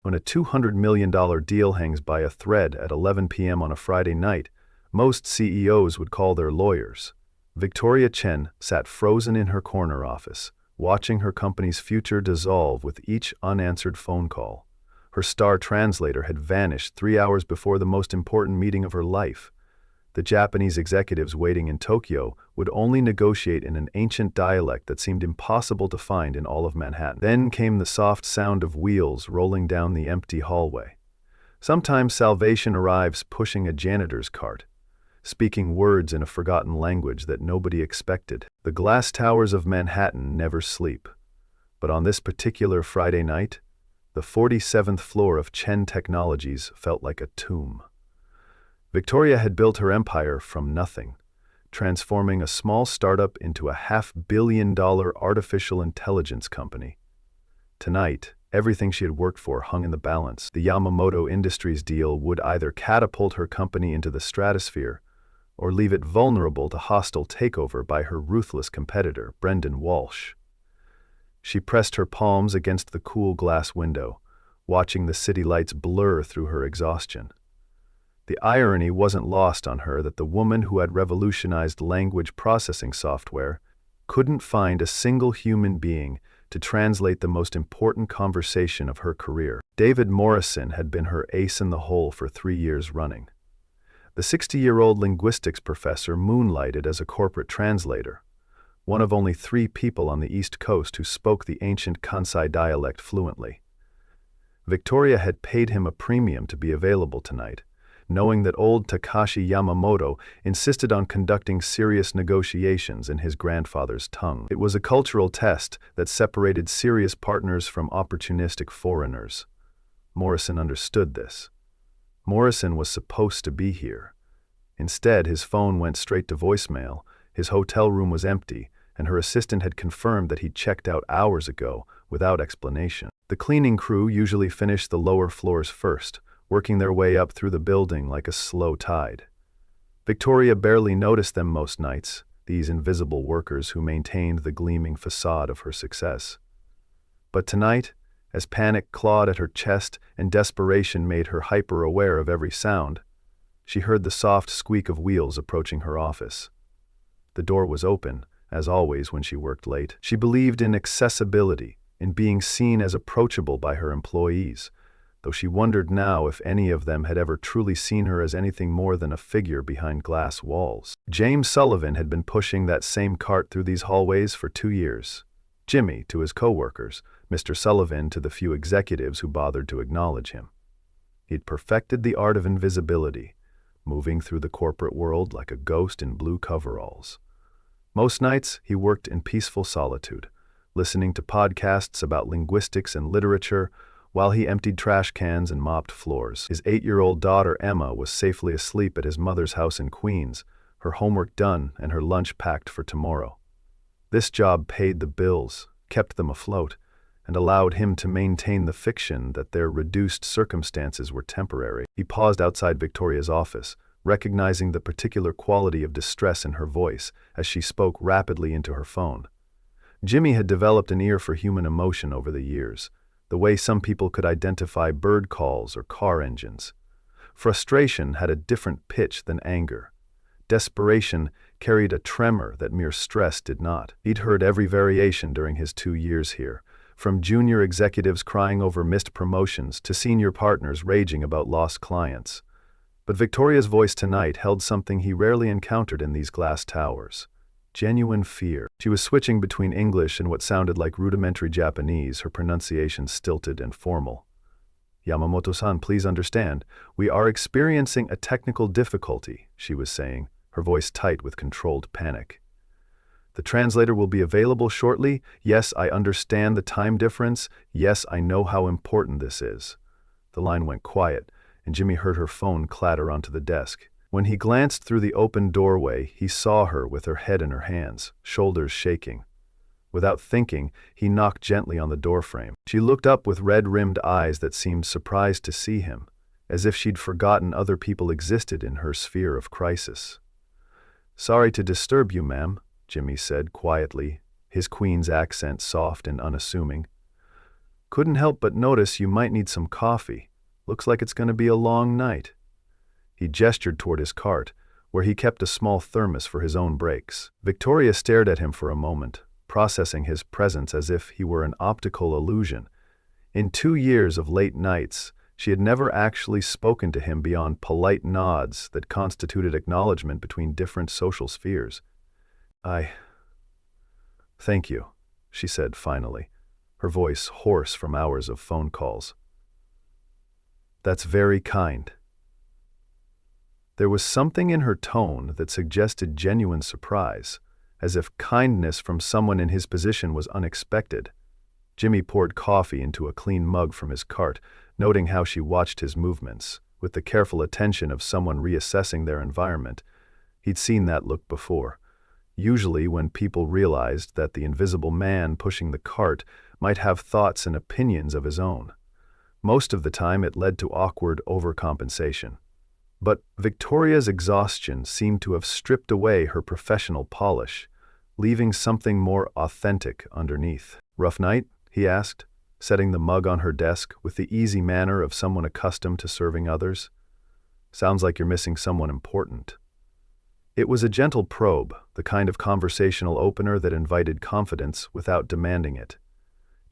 When a $200 million deal hangs by a thread at 11 p.m. on a Friday night, most CEOs would call their lawyers. Victoria Chen sat frozen in her corner office, watching her company's future dissolve with each unanswered phone call. Her star translator had vanished 3 hours before the most important meeting of her life. The Japanese executives waiting in Tokyo would only negotiate in an ancient dialect that seemed impossible to find in all of Manhattan. Then came the soft sound of wheels rolling down the empty hallway. Sometimes salvation arrives pushing a janitor's cart, speaking words in a forgotten language that nobody expected. The glass towers of Manhattan never sleep. But on this particular Friday night, the 47th floor of Chen Technologies felt like a tomb. Victoria had built her empire from nothing, transforming a small startup into a $500 million artificial intelligence company. Tonight, everything she had worked for hung in the balance. The Yamamoto Industries deal would either catapult her company into the stratosphere or leave it vulnerable to hostile takeover by her ruthless competitor, Brendan Walsh. She pressed her palms against the cool glass window, watching the city lights blur through her exhaustion. The irony wasn't lost on her that the woman who had revolutionized language processing software couldn't find a single human being to translate the most important conversation of her career. David Morrison had been her ace in the hole for 3 years running. The 60-year-old linguistics professor moonlighted as a corporate translator, one of only 3 people on the East Coast who spoke the ancient Kansai dialect fluently. Victoria had paid him a premium to be available tonight, knowing that old Takashi Yamamoto insisted on conducting serious negotiations in his grandfather's tongue. It was a cultural test that separated serious partners from opportunistic foreigners. Morrison understood this. Morrison was supposed to be here. Instead, his phone went straight to voicemail, his hotel room was empty, and her assistant had confirmed that he'd checked out hours ago without explanation. The cleaning crew usually finished the lower floors first, working their way up through the building like a slow tide. Victoria barely noticed them most nights, these invisible workers who maintained the gleaming facade of her success. But tonight, as panic clawed at her chest and desperation made her hyper-aware of every sound, she heard the soft squeak of wheels approaching her office. The door was open, as always when she worked late. She believed in accessibility, in being seen as approachable by her employees, though she wondered now if any of them had ever truly seen her as anything more than a figure behind glass walls. James Sullivan had been pushing that same cart through these hallways for 2 years. Jimmy to his co-workers, Mr. Sullivan to the few executives who bothered to acknowledge him. He'd perfected the art of invisibility, moving through the corporate world like a ghost in blue coveralls. Most nights, he worked in peaceful solitude, listening to podcasts about linguistics and literature, while he emptied trash cans and mopped floors. His 8-year-old daughter Emma was safely asleep at his mother's house in Queens, her homework done and her lunch packed for tomorrow. This job paid the bills, kept them afloat, and allowed him to maintain the fiction that their reduced circumstances were temporary. He paused outside Victoria's office, recognizing the particular quality of distress in her voice as she spoke rapidly into her phone. Jimmy had developed an ear for human emotion over the years, the way some people could identify bird calls or car engines. Frustration had a different pitch than anger. Desperation carried a tremor that mere stress did not. He'd heard every variation during his 2 years here, from junior executives crying over missed promotions to senior partners raging about lost clients. But Victoria's voice tonight held something he rarely encountered in these glass towers: genuine fear. She was switching between English and what sounded like rudimentary Japanese, her pronunciation stilted and formal. "Yamamoto-san, please understand, we are experiencing a technical difficulty," she was saying, her voice tight with controlled panic. "The translator will be available shortly. Yes, I understand the time difference. Yes, I know how important this is." The line went quiet, and Jimmy heard her phone clatter onto the desk. When he glanced through the open doorway, he saw her with her head in her hands, shoulders shaking. Without thinking, he knocked gently on the doorframe. She looked up with red-rimmed eyes that seemed surprised to see him, as if she'd forgotten other people existed in her sphere of crisis. "Sorry to disturb you, ma'am," Jimmy said quietly, his Queen's accent soft and unassuming. Couldn't help but notice you might need some coffee. Looks like it's going to be a long night." He gestured toward his cart, where he kept a small thermos for his own breaks. Victoria stared at him for a moment, processing his presence as if he were an optical illusion. In 2 years of late nights, she had never actually spoken to him beyond polite nods that constituted acknowledgement between different social spheres. Thank you," she said finally, her voice hoarse from hours of phone calls. "That's very kind." There was something in her tone that suggested genuine surprise, as if kindness from someone in his position was unexpected. Jimmy poured coffee into a clean mug from his cart, noting how she watched his movements, with the careful attention of someone reassessing their environment. He'd seen that look before, usually when people realized that the invisible man pushing the cart might have thoughts and opinions of his own. Most of the time it led to awkward overcompensation. But Victoria's exhaustion seemed to have stripped away her professional polish, leaving something more authentic underneath. "Rough night?" he asked, setting the mug on her desk with the easy manner of someone accustomed to serving others. "Sounds like you're missing someone important." It was a gentle probe, the kind of conversational opener that invited confidence without demanding it.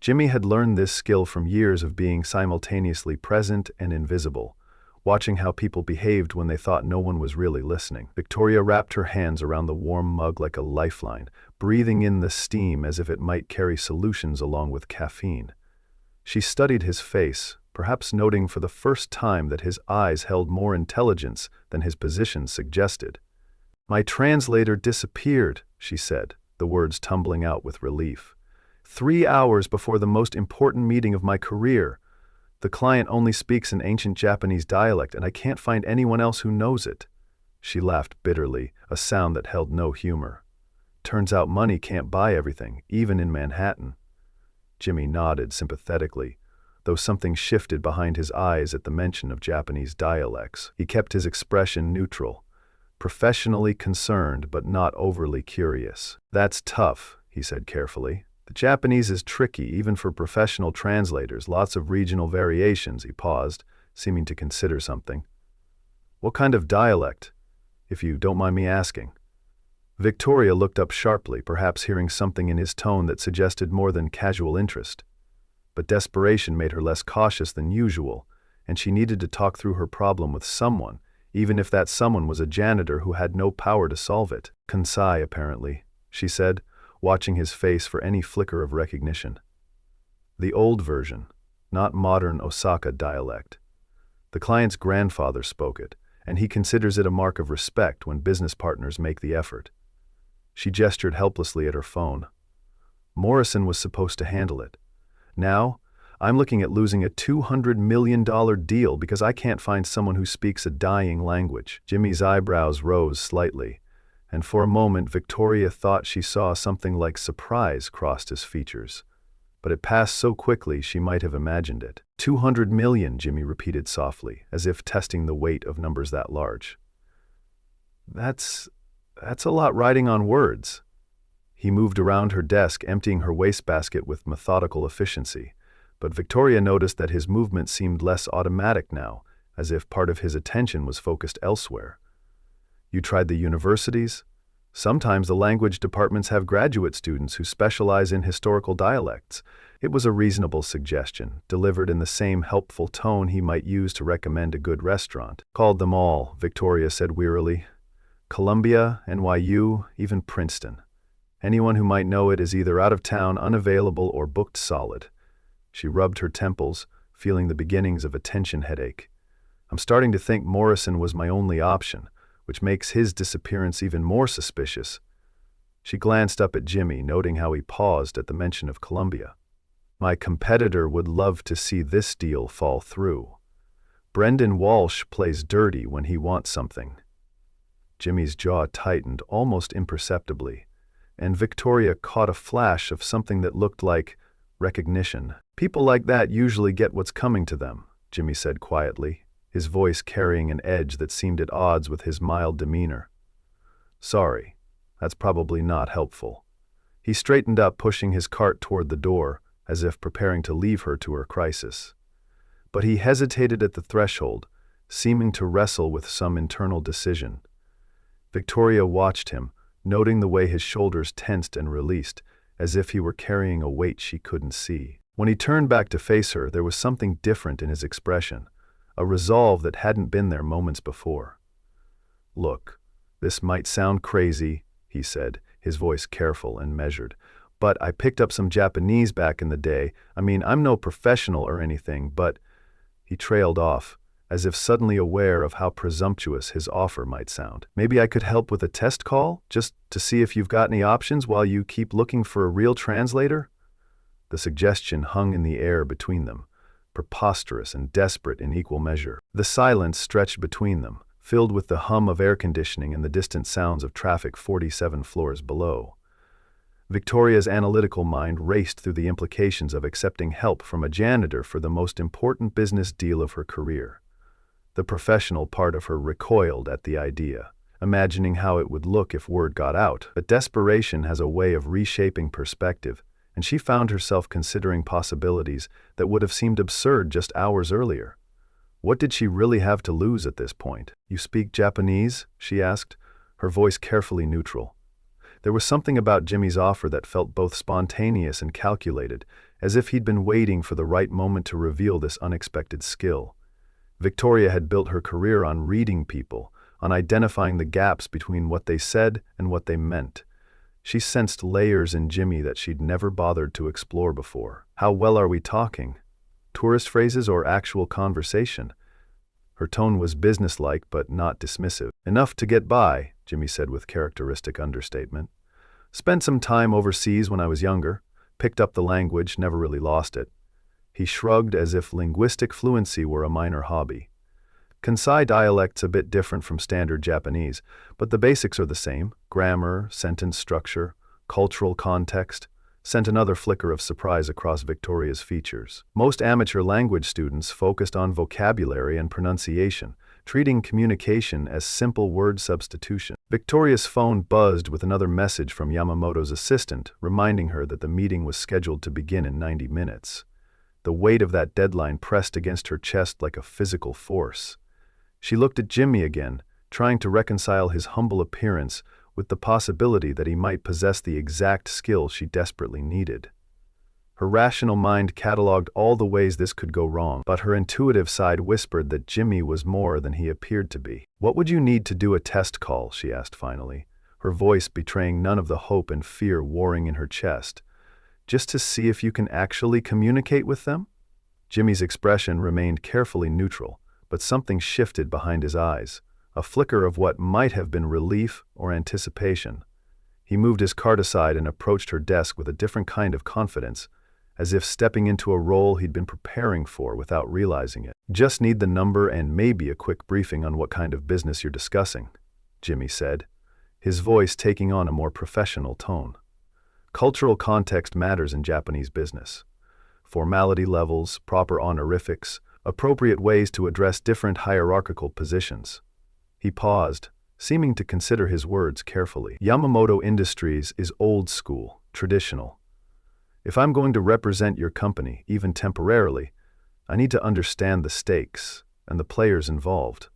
Jimmy had learned this skill from years of being simultaneously present and invisible, watching how people behaved when they thought no one was really listening. Victoria wrapped her hands around the warm mug like a lifeline, breathing in the steam as if it might carry solutions along with caffeine. She studied his face, perhaps noting for the first time that his eyes held more intelligence than his position suggested. "My translator disappeared," she said, the words tumbling out with relief. 3 hours before the most important meeting of my career. The client only speaks an ancient Japanese dialect, and I can't find anyone else who knows it." She laughed bitterly, a sound that held no humor. "Turns out money can't buy everything, even in Manhattan." Jimmy nodded sympathetically, though something shifted behind his eyes at the mention of Japanese dialects. He kept his expression neutral, professionally concerned but not overly curious. "That's tough," he said carefully. "The Japanese is tricky even for professional translators, lots of regional variations." He paused, seeming to consider something. "What kind of dialect, if you don't mind me asking?" Victoria looked up sharply, perhaps hearing something in his tone that suggested more than casual interest. But desperation made her less cautious than usual, and she needed to talk through her problem with someone, even if that someone was a janitor who had no power to solve it. "Kansai, apparently," she said, watching his face for any flicker of recognition. "The old version, not modern Osaka dialect. The client's grandfather spoke it, and he considers it a mark of respect when business partners make the effort." She gestured helplessly at her phone. "Morrison was supposed to handle it. Now, I'm looking at losing a $200 million deal because I can't find someone who speaks a dying language." Jimmy's eyebrows rose slightly, and for a moment Victoria thought she saw something like surprise cross his features. But it passed so quickly she might have imagined it. $200 million, Jimmy repeated softly, as if testing the weight of numbers that large. That's a lot riding on words." He moved around her desk, emptying her wastebasket with methodical efficiency, but Victoria noticed that his movement seemed less automatic now, as if part of his attention was focused elsewhere. "You tried the universities? Sometimes the language departments have graduate students who specialize in historical dialects." It was a reasonable suggestion, delivered in the same helpful tone he might use to recommend a good restaurant. "Called them all," Victoria said wearily. "Columbia, NYU, even Princeton. Anyone who might know it is either out of town, unavailable, or booked solid." She rubbed her temples, feeling the beginnings of a tension headache. "I'm starting to think Morrison was my only option, which makes his disappearance even more suspicious." She glanced up at Jimmy, noting how he paused at the mention of Columbia. "My competitor would love to see this deal fall through. Brendan Walsh plays dirty when he wants something." Jimmy's jaw tightened almost imperceptibly, and Victoria caught a flash of something that looked like recognition. "People like that usually get what's coming to them," Jimmy said quietly, his voice carrying an edge that seemed at odds with his mild demeanor. "Sorry, that's probably not helpful." He straightened up, pushing his cart toward the door, as if preparing to leave her to her crisis. But he hesitated at the threshold, seeming to wrestle with some internal decision. Victoria watched him, noting the way his shoulders tensed and released, as if he were carrying a weight she couldn't see. When he turned back to face her, there was something different in his expression, a resolve that hadn't been there moments before. "Look, this might sound crazy," he said, his voice careful and measured, "but I picked up some Japanese back in the day. I mean, I'm no professional or anything, but—" He trailed off, as if suddenly aware of how presumptuous his offer might sound. "Maybe I could help with a test call, just to see if you've got any options while you keep looking for a real translator?" The suggestion hung in the air between them, preposterous and desperate in equal measure. The silence stretched between them, filled with the hum of air conditioning and the distant sounds of traffic 47 floors below. Victoria's analytical mind raced through the implications of accepting help from a janitor for the most important business deal of her career. The professional part of her recoiled at the idea, imagining how it would look if word got out. But desperation has a way of reshaping perspective, and she found herself considering possibilities that would have seemed absurd just hours earlier. What did she really have to lose at this point? "You speak Japanese?" she asked, her voice carefully neutral. There was something about Jimmy's offer that felt both spontaneous and calculated, as if he'd been waiting for the right moment to reveal this unexpected skill. Victoria had built her career on reading people, on identifying the gaps between what they said and what they meant. She sensed layers in Jimmy that she'd never bothered to explore before. "How well are we talking? Tourist phrases or actual conversation?" Her tone was businesslike but not dismissive. "Enough to get by," Jimmy said with characteristic understatement. "Spent some time overseas when I was younger, picked up the language, never really lost it." He shrugged as if linguistic fluency were a minor hobby. Kansai dialect's a bit different from standard Japanese, but the basics are the same: grammar, sentence structure, cultural context. Sent another flicker of surprise across Victoria's features. Most amateur language students focused on vocabulary and pronunciation, treating communication as simple word substitution. Victoria's phone buzzed with another message from Yamamoto's assistant, reminding her that the meeting was scheduled to begin in 90 minutes. The weight of that deadline pressed against her chest like a physical force. She looked at Jimmy again, trying to reconcile his humble appearance with the possibility that he might possess the exact skill she desperately needed. Her rational mind cataloged all the ways this could go wrong, but her intuitive side whispered that Jimmy was more than he appeared to be. "What would you need to do a test call?" she asked finally, her voice betraying none of the hope and fear warring in her chest. "Just to see if you can actually communicate with them?" Jimmy's expression remained carefully neutral, but something shifted behind his eyes. A flicker of what might have been relief or anticipation. He moved his cart aside and approached her desk with a different kind of confidence, as if stepping into a role he'd been preparing for without realizing it. "Just need the number and maybe a quick briefing on what kind of business you're discussing," Jimmy said, his voice taking on a more professional tone. Cultural context matters in Japanese business. Formality levels, proper honorifics, appropriate ways to address different hierarchical positions. He paused, seeming to consider his words carefully. "Yamamoto Industries is old school, traditional. If I'm going to represent your company, even temporarily, I need to understand the stakes and the players involved."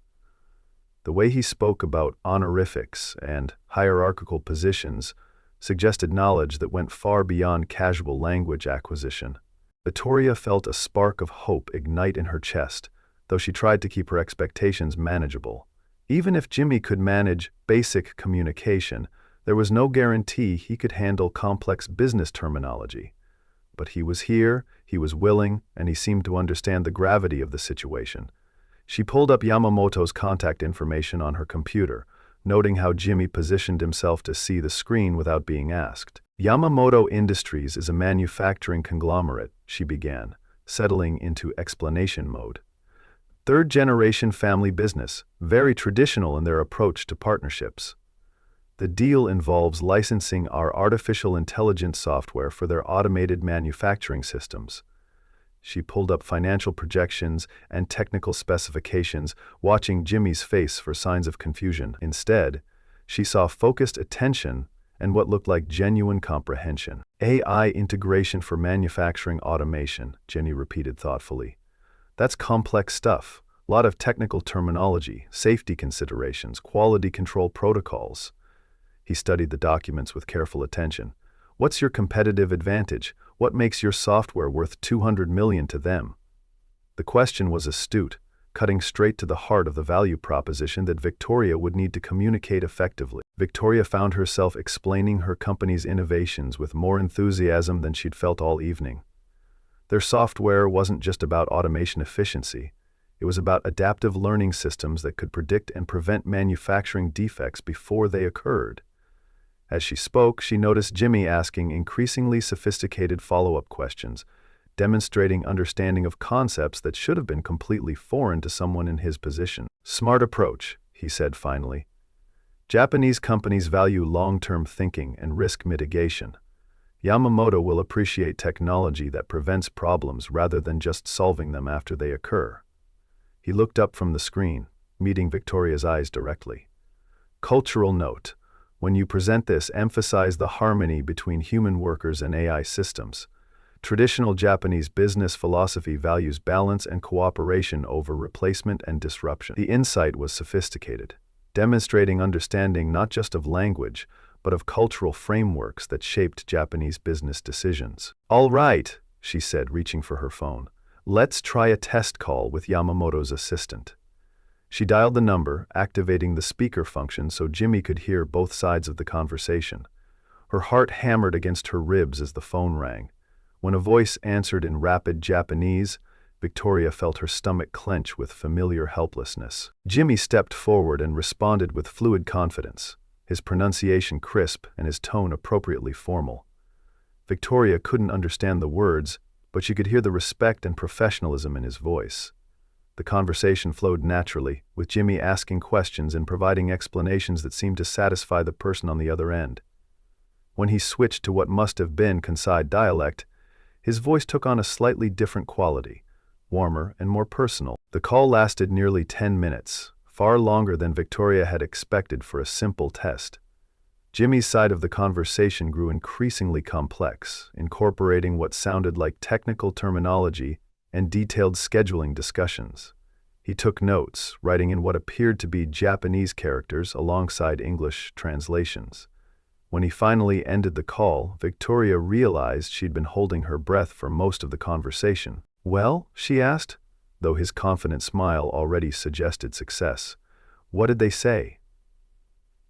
The way he spoke about honorifics and hierarchical positions suggested knowledge that went far beyond casual language acquisition. Victoria felt a spark of hope ignite in her chest, though she tried to keep her expectations manageable. Even if Jimmy could manage basic communication, there was no guarantee he could handle complex business terminology. But he was here, he was willing, and he seemed to understand the gravity of the situation. She pulled up Yamamoto's contact information on her computer, noting how Jimmy positioned himself to see the screen without being asked. "Yamamoto Industries is a manufacturing conglomerate," she began, settling into explanation mode. "Third-generation family business, very traditional in their approach to partnerships. The deal involves licensing our artificial intelligence software for their automated manufacturing systems." She pulled up financial projections and technical specifications, watching Jimmy's face for signs of confusion. Instead, she saw focused attention and what looked like genuine comprehension. AI integration for manufacturing automation, Jenny repeated thoughtfully. That's complex stuff. A lot of technical terminology, safety considerations, quality control protocols. He studied the documents with careful attention. What's your competitive advantage? What makes your software worth $200 million to them? The question was astute, cutting straight to the heart of the value proposition that Victoria would need to communicate effectively. Victoria found herself explaining her company's innovations with more enthusiasm than she'd felt all evening. Their software wasn't just about automation efficiency. It was about adaptive learning systems that could predict and prevent manufacturing defects before they occurred. As she spoke, she noticed Jimmy asking increasingly sophisticated follow-up questions, demonstrating understanding of concepts that should have been completely foreign to someone in his position. "Smart approach," he said finally. "Japanese companies value long-term thinking and risk mitigation. Yamamoto will appreciate technology that prevents problems rather than just solving them after they occur." He looked up from the screen, meeting Victoria's eyes directly. "Cultural note. When you present this, emphasize the harmony between human workers and AI systems. Traditional Japanese business philosophy values balance and cooperation over replacement and disruption." The insight was sophisticated, demonstrating understanding not just of language, but of cultural frameworks that shaped Japanese business decisions. "All right," she said, reaching for her phone. "Let's try a test call with Yamamoto's assistant." She dialed the number, activating the speaker function so Jimmy could hear both sides of the conversation. Her heart hammered against her ribs as the phone rang. When a voice answered in rapid Japanese, Victoria felt her stomach clench with familiar helplessness. Jimmy stepped forward and responded with fluid confidence, his pronunciation crisp and his tone appropriately formal. Victoria couldn't understand the words, but she could hear the respect and professionalism in his voice. The conversation flowed naturally, with Jimmy asking questions and providing explanations that seemed to satisfy the person on the other end. When he switched to what must have been Kansai dialect, his voice took on a slightly different quality, warmer and more personal. The call lasted nearly 10 minutes, far longer than Victoria had expected for a simple test. Jimmy's side of the conversation grew increasingly complex, incorporating what sounded like technical terminology and detailed scheduling discussions. He took notes, writing in what appeared to be Japanese characters alongside English translations. When he finally ended the call, Victoria realized she'd been holding her breath for most of the conversation. "Well?" she asked, though his confident smile already suggested success. "What did they say?"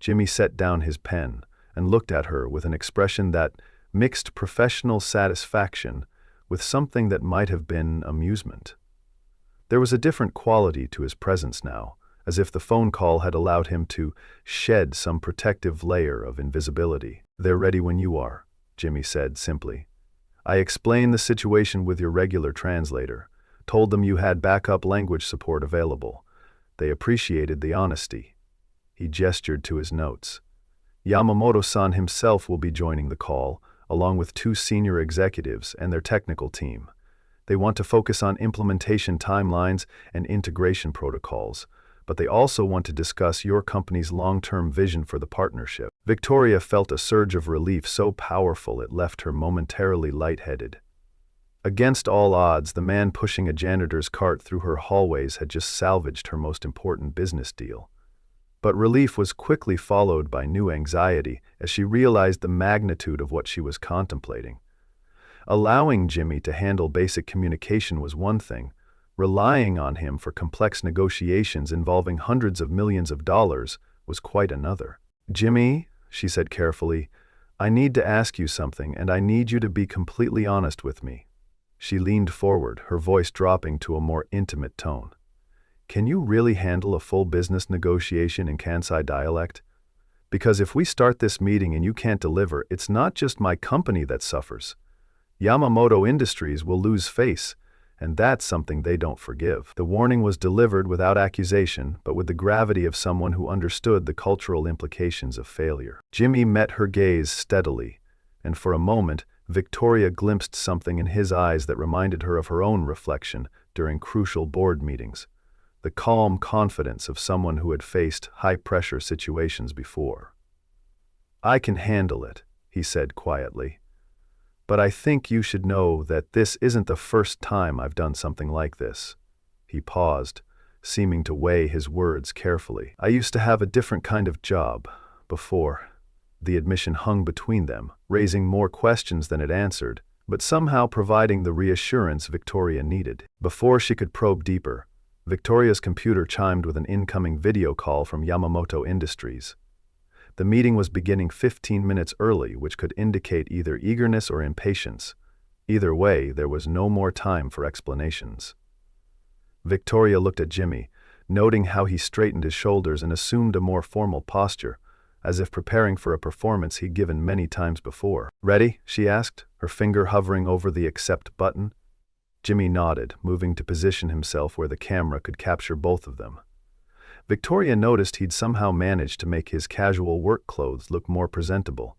Jimmy set down his pen and looked at her with an expression that mixed professional satisfaction with something that might have been amusement. There was a different quality to his presence now, as if the phone call had allowed him to shed some protective layer of invisibility. "They're ready when you are," Jimmy said simply. "I explained the situation with your regular translator, told them you had backup language support available. They appreciated the honesty." He gestured to his notes. "Yamamoto-san himself will be joining the call, along with 2 senior executives and their technical team. They want to focus on implementation timelines and integration protocols, but they also want to discuss your company's long-term vision for the partnership." Victoria felt a surge of relief so powerful it left her momentarily lightheaded. Against all odds, the man pushing a janitor's cart through her hallways had just salvaged her most important business deal. But relief was quickly followed by new anxiety as she realized the magnitude of what she was contemplating. Allowing Jimmy to handle basic communication was one thing. Relying on him for complex negotiations involving hundreds of millions of dollars was quite another. "Jimmy," she said carefully, "I need to ask you something, and I need you to be completely honest with me." She leaned forward, her voice dropping to a more intimate tone. "Can you really handle a full business negotiation in Kansai dialect? Because if we start this meeting and you can't deliver, it's not just my company that suffers. Yamamoto Industries will lose face, and that's something they don't forgive." The warning was delivered without accusation, but with the gravity of someone who understood the cultural implications of failure. Jimmy met her gaze steadily, and for a moment, Victoria glimpsed something in his eyes that reminded her of her own reflection during crucial board meetings. The calm confidence of someone who had faced high-pressure situations before. "I can handle it," he said quietly. "But I think you should know that this isn't the first time I've done something like this." He paused, seeming to weigh his words carefully. "I used to have a different kind of job before." The admission hung between them, raising more questions than it answered, but somehow providing the reassurance Victoria needed. Before she could probe deeper, Victoria's computer chimed with an incoming video call from Yamamoto Industries. The meeting was beginning 15 minutes early, which could indicate either eagerness or impatience. Either way, there was no more time for explanations. Victoria looked at Jimmy, noting how he straightened his shoulders and assumed a more formal posture, as if preparing for a performance he'd given many times before. "Ready?" she asked, her finger hovering over the accept button. Jimmy nodded, moving to position himself where the camera could capture both of them. Victoria noticed he'd somehow managed to make his casual work clothes look more presentable,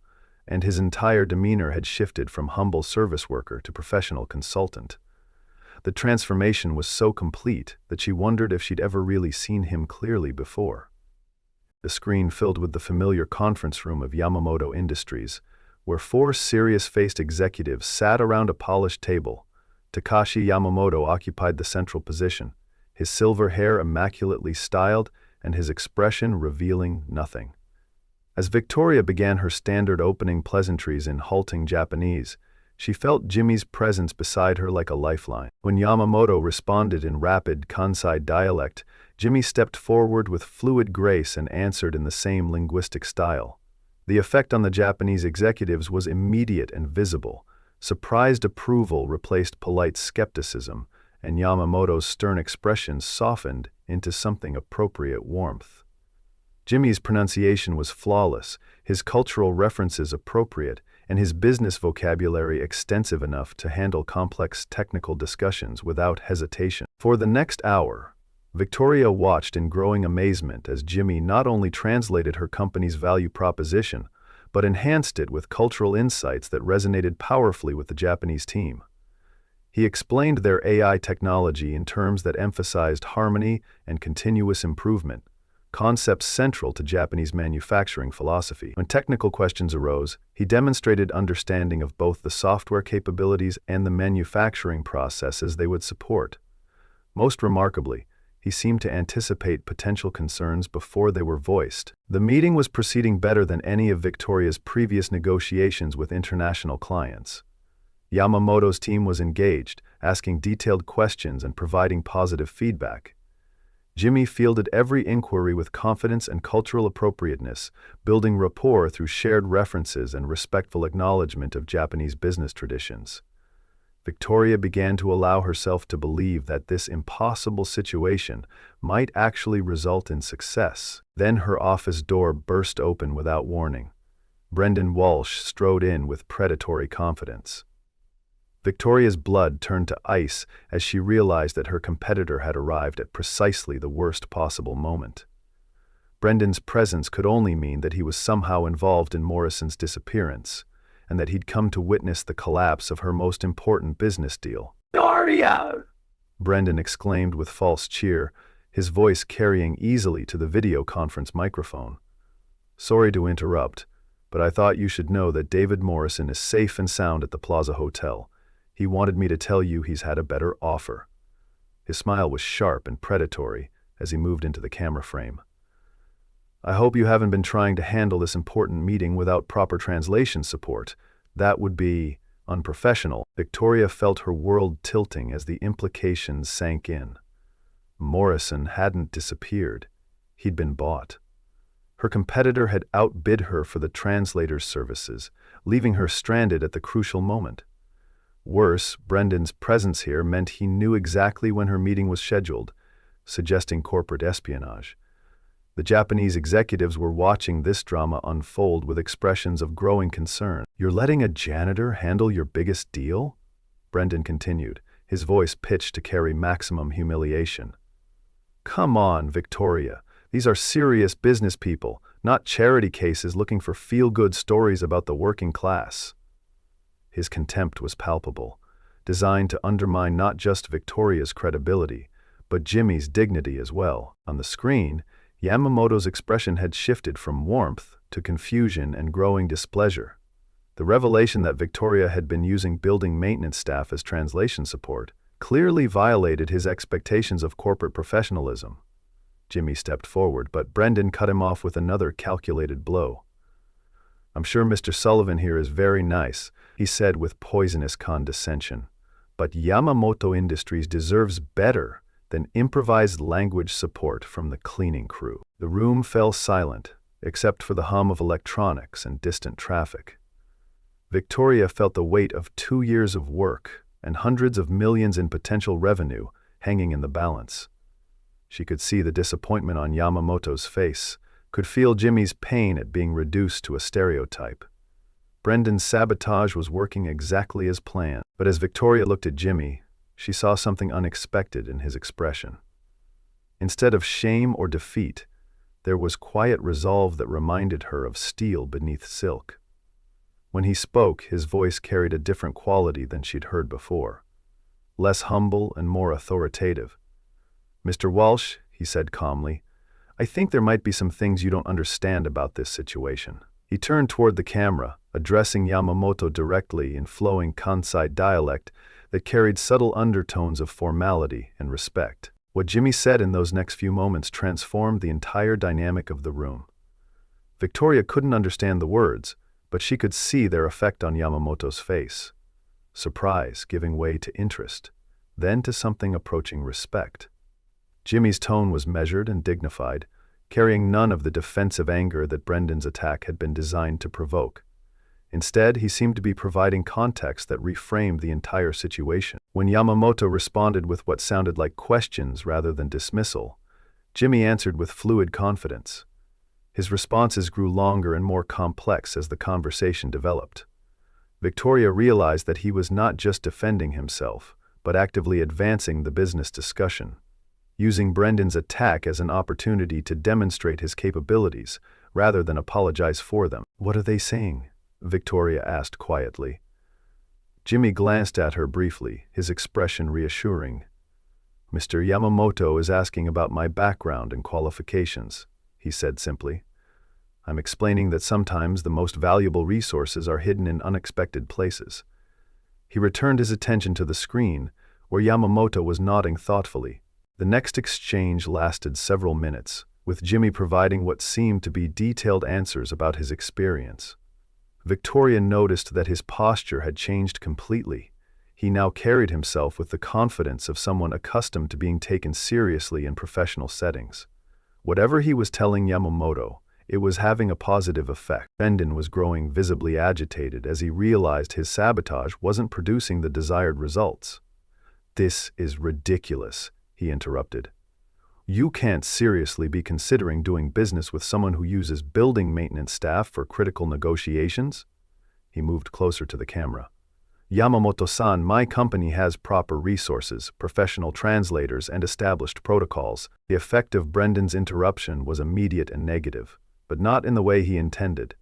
and his entire demeanor had shifted from humble service worker to professional consultant. The transformation was so complete that she wondered if she'd ever really seen him clearly before. The screen filled with the familiar conference room of Yamamoto Industries, where four serious-faced executives sat around a polished table. Takashi Yamamoto occupied the central position, his silver hair immaculately styled and his expression revealing nothing. As Victoria began her standard opening pleasantries in halting Japanese, she felt Jimmy's presence beside her like a lifeline. When Yamamoto responded in rapid Kansai dialect, Jimmy stepped forward with fluid grace and answered in the same linguistic style. The effect on the Japanese executives was immediate and visible. Surprised approval replaced polite skepticism, and Yamamoto's stern expression softened into something appropriate warmth. Jimmy's pronunciation was flawless, his cultural references appropriate, and his business vocabulary extensive enough to handle complex technical discussions without hesitation. For the next hour, Victoria watched in growing amazement as Jimmy not only translated her company's value proposition, but enhanced it with cultural insights that resonated powerfully with the Japanese team. He explained their AI technology in terms that emphasized harmony and continuous improvement, concepts central to Japanese manufacturing philosophy. When technical questions arose, he demonstrated understanding of both the software capabilities and the manufacturing processes they would support. Most remarkably, he seemed to anticipate potential concerns before they were voiced. The meeting was proceeding better than any of Victoria's previous negotiations with international clients. Yamamoto's team was engaged, asking detailed questions and providing positive feedback. Jimmy fielded every inquiry with confidence and cultural appropriateness, building rapport through shared references and respectful acknowledgement of Japanese business traditions. Victoria began to allow herself to believe that this impossible situation might actually result in success. Then her office door burst open without warning. Brendan Walsh strode in with predatory confidence. Victoria's blood turned to ice as she realized that her competitor had arrived at precisely the worst possible moment. Brendan's presence could only mean that he was somehow involved in Morrison's disappearance, and that he'd come to witness the collapse of her most important business deal. "Victoria!" Brendan exclaimed with false cheer, his voice carrying easily to the video conference microphone. "Sorry to interrupt, but I thought you should know that David Morrison is safe and sound at the Plaza Hotel. He wanted me to tell you he's had a better offer." His smile was sharp and predatory as he moved into the camera frame. "I hope you haven't been trying to handle this important meeting without proper translation support. That would be unprofessional." Victoria felt her world tilting as the implications sank in. Morrison hadn't disappeared. He'd been bought. Her competitor had outbid her for the translator's services, leaving her stranded at the crucial moment. Worse, Brendan's presence here meant he knew exactly when her meeting was scheduled, suggesting corporate espionage. The Japanese executives were watching this drama unfold with expressions of growing concern. "You're letting a janitor handle your biggest deal?" Brendan continued, his voice pitched to carry maximum humiliation. "Come on, Victoria. These are serious business people, not charity cases looking for feel-good stories about the working class." His contempt was palpable, designed to undermine not just Victoria's credibility, but Jimmy's dignity as well. On the screen, Yamamoto's expression had shifted from warmth to confusion and growing displeasure. The revelation that Victoria had been using building maintenance staff as translation support clearly violated his expectations of corporate professionalism. Jimmy stepped forward, but Brendan cut him off with another calculated blow. "I'm sure Mr. Sullivan here is very nice," he said with poisonous condescension. "But Yamamoto Industries deserves better than improvised language support from the cleaning crew." The room fell silent, except for the hum of electronics and distant traffic. Victoria felt the weight of 2 years of work and hundreds of millions in potential revenue hanging in the balance. She could see the disappointment on Yamamoto's face, could feel Jimmy's pain at being reduced to a stereotype. Brendan's sabotage was working exactly as planned, but as Victoria looked at Jimmy, she saw something unexpected in his expression. Instead of shame or defeat, there was quiet resolve that reminded her of steel beneath silk. When he spoke, his voice carried a different quality than she'd heard before, less humble and more authoritative. "Mr. Walsh," he said calmly, "I think there might be some things you don't understand about this situation." He turned toward the camera, addressing Yamamoto directly in flowing Kansai dialect that carried subtle undertones of formality and respect. What Jimmy said in those next few moments transformed the entire dynamic of the room. Victoria couldn't understand the words, but she could see their effect on Yamamoto's face. Surprise giving way to interest, then to something approaching respect. Jimmy's tone was measured and dignified, carrying none of the defensive anger that Brendan's attack had been designed to provoke. Instead, he seemed to be providing context that reframed the entire situation. When Yamamoto responded with what sounded like questions rather than dismissal, Jimmy answered with fluid confidence. His responses grew longer and more complex as the conversation developed. Victoria realized that he was not just defending himself, but actively advancing the business discussion, using Brendan's attack as an opportunity to demonstrate his capabilities rather than apologize for them. "What are they saying?" Victoria asked quietly. Jimmy glanced at her briefly, his expression reassuring. "Mr. Yamamoto is asking about my background and qualifications," he said simply. "I'm explaining that sometimes the most valuable resources are hidden in unexpected places." He returned his attention to the screen, where Yamamoto was nodding thoughtfully. The next exchange lasted several minutes, with Jimmy providing what seemed to be detailed answers about his experience. Victoria noticed that his posture had changed completely. He now carried himself with the confidence of someone accustomed to being taken seriously in professional settings. Whatever he was telling Yamamoto, it was having a positive effect. Brendan was growing visibly agitated as he realized his sabotage wasn't producing the desired results. "This is ridiculous," he interrupted. "You can't seriously be considering doing business with someone who uses building maintenance staff for critical negotiations?" He moved closer to the camera. "Yamamoto-san, my company has proper resources, professional translators, and established protocols." The effect of Brendan's interruption was immediate and negative, but not in the way he intended.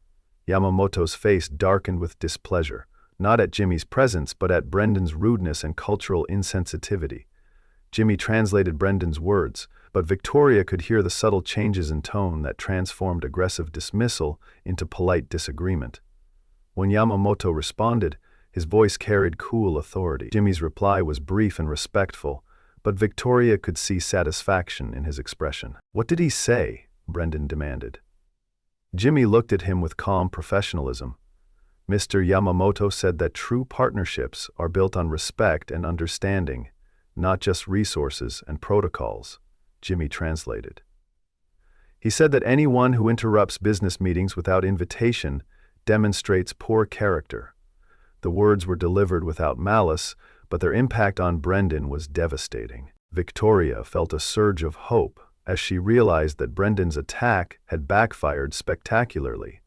Yamamoto's face darkened with displeasure, not at Jimmy's presence but at Brendan's rudeness and cultural insensitivity. Jimmy translated Brendan's words, but Victoria could hear the subtle changes in tone that transformed aggressive dismissal into polite disagreement. When Yamamoto responded, his voice carried cool authority. Jimmy's reply was brief and respectful, but Victoria could see satisfaction in his expression. "What did he say?" Brendan demanded. Jimmy looked at him with calm professionalism. "Mr. Yamamoto said that true partnerships are built on respect and understanding, not just resources and protocols," Jimmy translated. "He said that anyone who interrupts business meetings without invitation demonstrates poor character." The words were delivered without malice, but their impact on Brendan was devastating. Victoria felt a surge of hope as she realized that Brendan's attack had backfired spectacularly.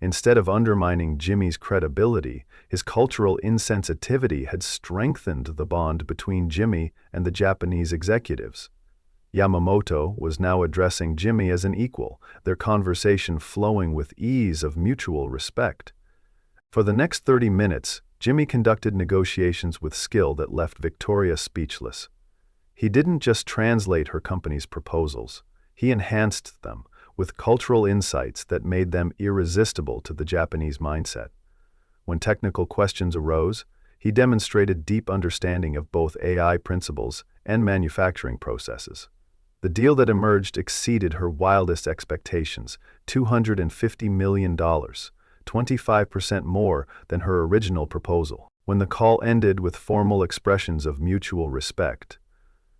Instead of undermining Jimmy's credibility, his cultural insensitivity had strengthened the bond between Jimmy and the Japanese executives. Yamamoto was now addressing Jimmy as an equal, their conversation flowing with ease of mutual respect. For the next 30 minutes, Jimmy conducted negotiations with skill that left Victoria speechless. He didn't just translate her company's proposals, he enhanced them, with cultural insights that made them irresistible to the Japanese mindset. When technical questions arose, he demonstrated deep understanding of both AI principles and manufacturing processes. The deal that emerged exceeded her wildest expectations, $250 million, 25% more than her original proposal. When the call ended with formal expressions of mutual respect,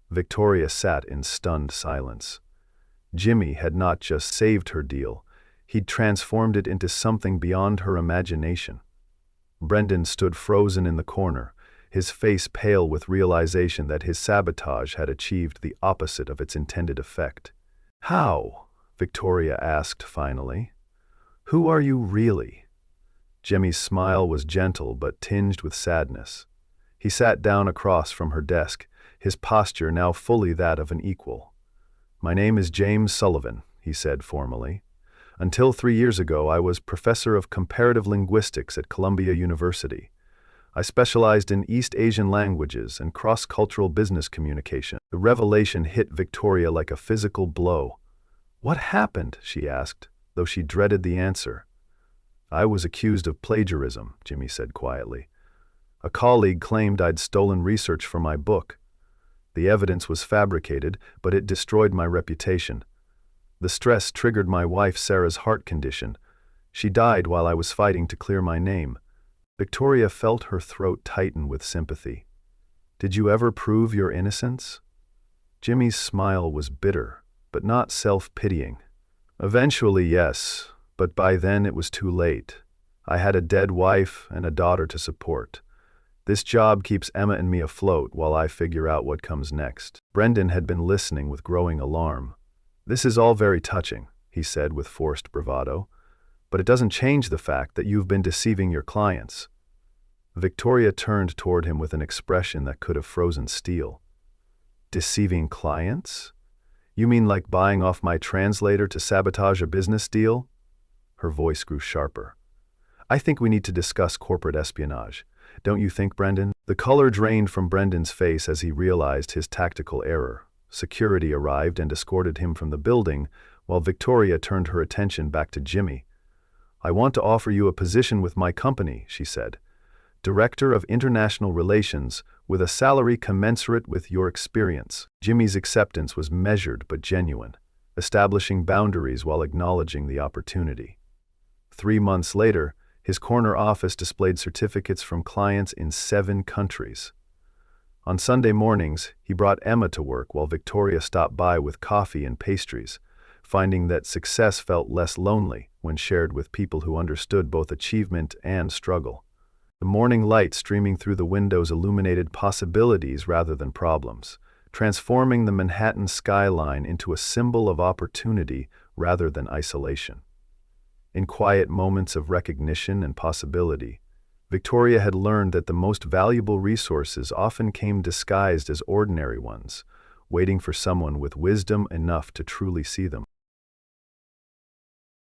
Victoria sat in stunned silence. Jimmy had not just saved her deal, he'd transformed it into something beyond her imagination. Brendan stood frozen in the corner, his face pale with realization that his sabotage had achieved the opposite of its intended effect. "How?" Victoria asked finally. "Who are you really?" Jimmy's smile was gentle but tinged with sadness. He sat down across from her desk, his posture now fully that of an equal. "My name is James Sullivan," he said formally. "Until 3 years ago, I was professor of comparative linguistics at Columbia University. I specialized in East Asian languages and cross-cultural business communication." The revelation hit Victoria like a physical blow. "What happened?" she asked, though she dreaded the answer. "I was accused of plagiarism," Jimmy said quietly. "A colleague claimed I'd stolen research for my book. The evidence was fabricated, but it destroyed my reputation. The stress triggered my wife Sarah's heart condition. She died while I was fighting to clear my name." Victoria felt her throat tighten with sympathy. "Did you ever prove your innocence?" Jimmy's smile was bitter, but not self-pitying. "Eventually, yes, but by then it was too late. I had a dead wife and a daughter to support. This job keeps Emma and me afloat while I figure out what comes next." Brendan had been listening with growing alarm. "This is all very touching," he said with forced bravado, "but it doesn't change the fact that you've been deceiving your clients." Victoria turned toward him with an expression that could have frozen steel. "Deceiving clients? You mean like buying off my translator to sabotage a business deal?" Her voice grew sharper. "I think we need to discuss corporate espionage. Don't you think, Brendan?" The color drained from Brendan's face as he realized his tactical error. Security arrived and escorted him from the building, while Victoria turned her attention back to Jimmy. "I want to offer you a position with my company," she said. "Director of International Relations, with a salary commensurate with your experience." Jimmy's acceptance was measured but genuine, establishing boundaries while acknowledging the opportunity. 3 months later, his corner office displayed certificates from clients in 7 countries. On Sunday mornings, he brought Emma to work while Victoria stopped by with coffee and pastries, finding that success felt less lonely when shared with people who understood both achievement and struggle. The morning light streaming through the windows illuminated possibilities rather than problems, transforming the Manhattan skyline into a symbol of opportunity rather than isolation. In quiet moments of recognition and possibility, Victoria had learned that the most valuable resources often came disguised as ordinary ones, waiting for someone with wisdom enough to truly see them.